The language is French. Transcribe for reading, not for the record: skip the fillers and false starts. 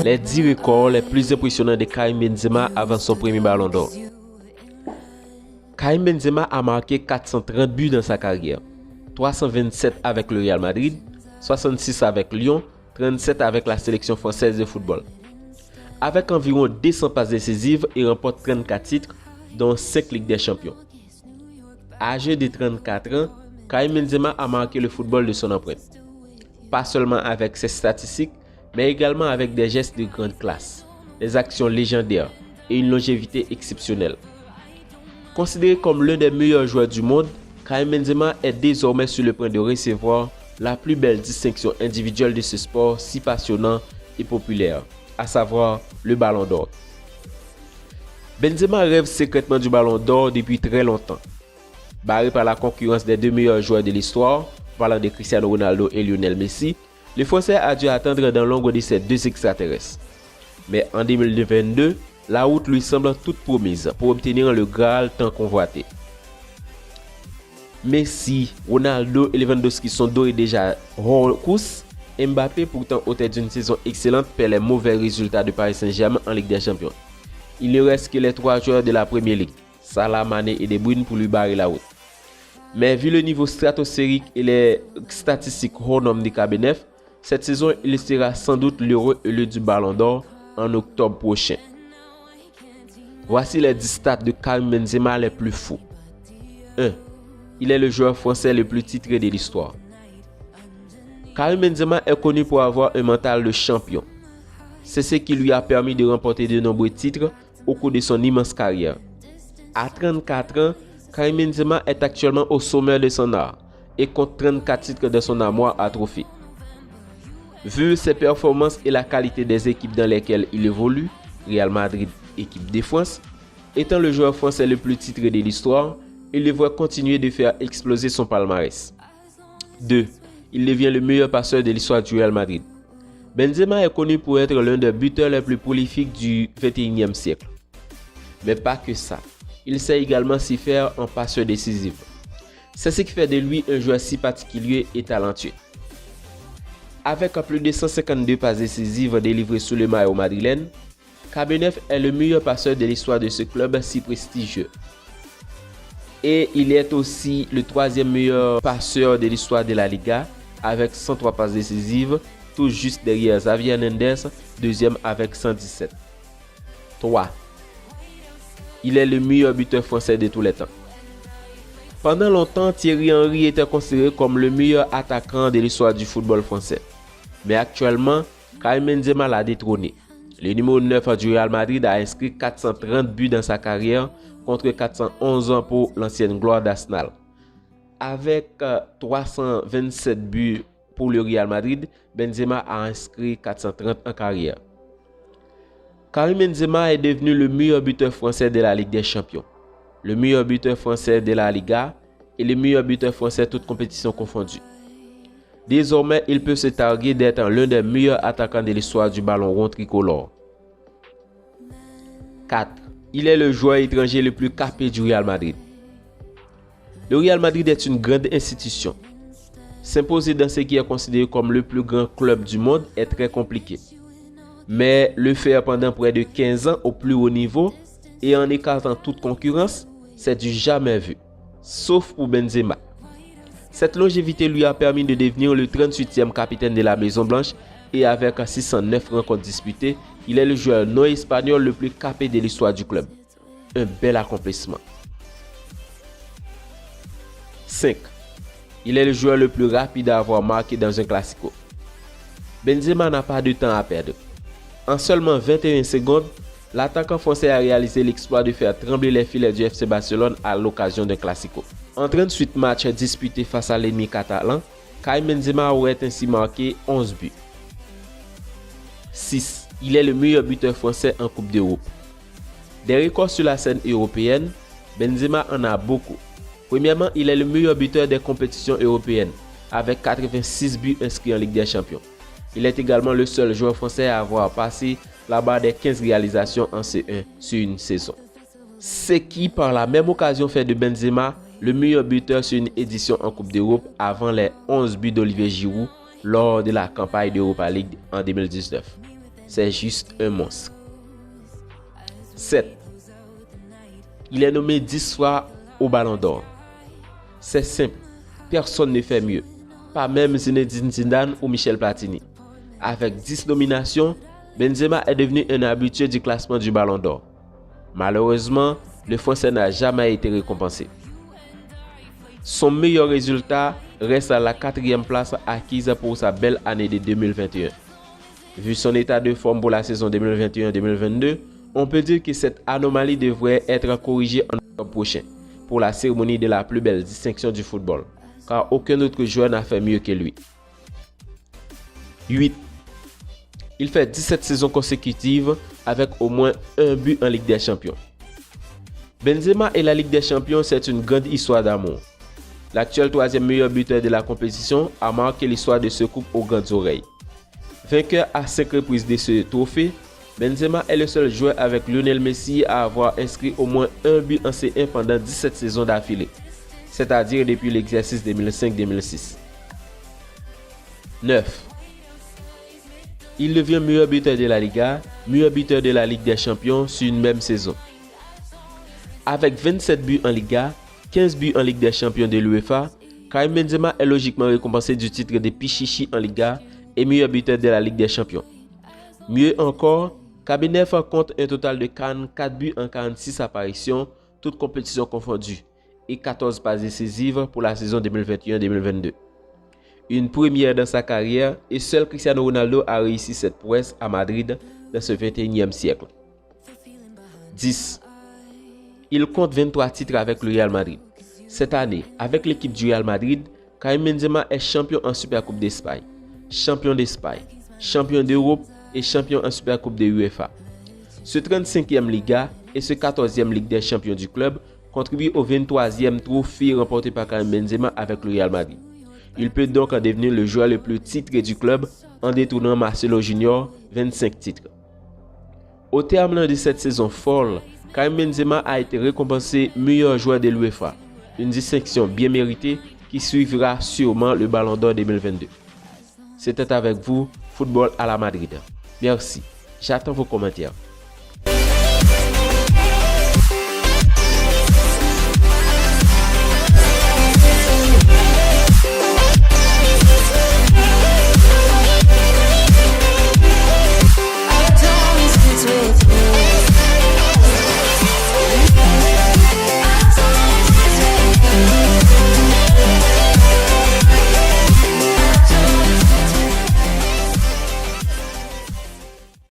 Les 10 records les plus impressionnants de Karim Benzema avant son premier ballon d'or. Karim Benzema a marqué 430 buts dans sa carrière. 327 avec le Real Madrid, 66 avec Lyon, 37 avec la sélection française de football. Avec environ 200 passes décisives, il remporte 34 titres, dont 5 Ligues des Champions. Âgé de 34 ans, Karim Benzema a marqué le football de son empreinte. Pas seulement avec ses statistiques, mais également avec des gestes de grande classe, des actions légendaires et une longévité exceptionnelle. Considéré comme l'un des meilleurs joueurs du monde, Karim Benzema est désormais sur le point de recevoir la plus belle distinction individuelle de ce sport si passionnant et populaire, à savoir le Ballon d'Or. Benzema rêve secrètement du Ballon d'Or depuis très longtemps. Barré par la concurrence des deux meilleurs joueurs de l'histoire, parlant de Cristiano Ronaldo et Lionel Messi, le Français a dû attendre dans l'ombre de ces deux extraterrestres. Mais en 2022, la route lui semble toute promise pour obtenir le Graal tant convoité. Messi, Ronaldo et Lewandowski sont d'ores et déjà hors course. Mbappé, pourtant au tête d'une saison excellente, paie les mauvais résultats de Paris Saint-Germain en Ligue des Champions. Il ne reste que les trois joueurs de la Premier League, Salah, Mané et De Bruyne, pour lui barrer la route. Mais vu le niveau stratosphérique et les statistiques hors normes de KB9, cette saison il sera sans doute l'heureux élu du Ballon d'Or en octobre prochain. Voici les 10 stats de Karim Benzema les plus fous. 1. Il est le joueur français le plus titré de l'histoire. Karim Benzema est connu pour avoir un mental de champion. C'est ce qui lui a permis de remporter de nombreux titres au cours de son immense carrière. À 34 ans, Karim Benzema est actuellement au sommet de son art et compte 34 titres dans son armoire à trophées. Vu ses performances et la qualité des équipes dans lesquelles il évolue, Real Madrid, équipe de France, étant le joueur français le plus titré de l'histoire, il devrait continuer de faire exploser son palmarès. 2. Il devient le meilleur passeur de l'histoire du Real Madrid. Benzema est connu pour être l'un des buteurs les plus prolifiques du XXIe siècle. Mais pas que ça. Il sait également s'y faire en passeur décisif. C'est ce qui fait de lui un joueur si particulier et talentueux. Avec plus de 152 passes décisives délivrées sous le maillot madrilène, KB9 est le meilleur passeur de l'histoire de ce club si prestigieux. Et il est aussi le troisième meilleur passeur de l'histoire de la Liga avec 103 passes décisives, tout juste derrière Xavi Hernandez, deuxième avec 117. 3. Il est le meilleur buteur français de tous les temps. Pendant longtemps, Thierry Henry était considéré comme le meilleur attaquant de l'histoire du football français. Mais actuellement, Karim Benzema l'a détrôné. Le numéro 9 du Real Madrid a inscrit 430 buts dans sa carrière contre 411 ans pour l'ancienne gloire d'Arsenal. Avec 327 buts pour le Real Madrid, Benzema a inscrit 430 en carrière. Karim Benzema est devenu le meilleur buteur français de la Ligue des Champions, le meilleur buteur français de la Liga et le meilleur buteur français toutes compétitions confondues. Désormais, il peut se targuer d'être l'un des meilleurs attaquants de l'histoire du ballon rond tricolore. 4. Il est le joueur étranger le plus capé du Real Madrid. Le Real Madrid est une grande institution. S'imposer dans ce qui est considéré comme le plus grand club du monde est très compliqué. Mais le faire pendant près de 15 ans au plus haut niveau et en écartant toute concurrence, c'est du jamais vu. Sauf pour Benzema. Cette longévité lui a permis de devenir le 38e capitaine de la Maison Blanche et avec 609 rencontres disputées, il est le joueur non espagnol le plus capé de l'histoire du club. Un bel accomplissement. 5. Il est le joueur le plus rapide à avoir marqué dans un classico. Benzema n'a pas de temps à perdre. En seulement 21 secondes, l'attaquant français a réalisé l'exploit de faire trembler les filets du FC Barcelone à l'occasion d'un classico. En 38 matchs disputés face à l'ennemi catalan, Karim Benzema aurait ainsi marqué 11 buts. 6. Il est le meilleur buteur français en Coupe d'Europe. Des records sur la scène européenne, Benzema en a beaucoup. Premièrement, il est le meilleur buteur des compétitions européennes, avec 86 buts inscrits en Ligue des Champions. Il est également le seul joueur français à avoir passé la barre des 15 réalisations en C1 sur une saison. Ce qui, par la même occasion, fait de Benzema le meilleur buteur sur une édition en Coupe d'Europe avant les 11 buts d'Olivier Giroud lors de la campagne d'Europa League en 2019. C'est juste un monstre. 7. Il est nommé 10 fois au Ballon d'Or. C'est simple, personne ne fait mieux, pas même Zinedine Zidane ou Michel Platini. Avec 10 nominations, Benzema est devenu un habitué du classement du Ballon d'Or. Malheureusement, le Français n'a jamais été récompensé. Son meilleur résultat reste à la 4e place acquise pour sa belle année de 2021. Vu son état de forme pour la saison 2021-2022, on peut dire que cette anomalie devrait être corrigée en octobre prochain pour la cérémonie de la plus belle distinction du football, car aucun autre joueur n'a fait mieux que lui. 8. Il fait 17 saisons consécutives avec au moins un but en Ligue des Champions. Benzema et la Ligue des Champions, c'est une grande histoire d'amour. L'actuel 3e meilleur buteur de la compétition a marqué l'histoire de ce couple aux grandes oreilles. Vainqueur à 5 reprises de ce trophée, Benzema est le seul joueur avec Lionel Messi à avoir inscrit au moins un but en C1 pendant 17 saisons d'affilée, c'est-à-dire depuis l'exercice 2005-2006. 9. Il devient meilleur buteur de la Liga, meilleur buteur de la Ligue des Champions sur une même saison. Avec 27 buts en Liga, 15 buts en Ligue des Champions de l'UEFA, Karim Benzema est logiquement récompensé du titre de Pichichi en Liga et meilleur buteur de la Ligue des Champions. Mieux encore, Kabinev compte un total de 44 buts en 46 apparitions, toutes compétitions confondues, et 14 passes décisives pour la saison 2021-2022. Une première dans sa carrière, et seul Cristiano Ronaldo a réussi cette prouesse à Madrid dans ce 21e siècle. 10. Il compte 23 titres avec le Real Madrid. Cette année, avec l'équipe du Real Madrid, Karim Benzema est champion en Supercoupe d'Espagne, champion d'Espagne, champion d'Europe et champion en Supercoupe de l'UEFA. Ce 35e Liga et ce 14e Ligue des Champions du club contribuent au 23e trophée remporté par Karim Benzema avec le Real Madrid. Il peut donc en devenir le joueur le plus titré du club en détournant Marcelo Junior, 25 titres. Au terme de cette saison folle, Karim Benzema a été récompensé meilleur joueur de l'UEFA, une distinction bien méritée qui suivra sûrement le Ballon d'Or 2022. C'était avec vous, Football à la Madrid. Merci, j'attends vos commentaires.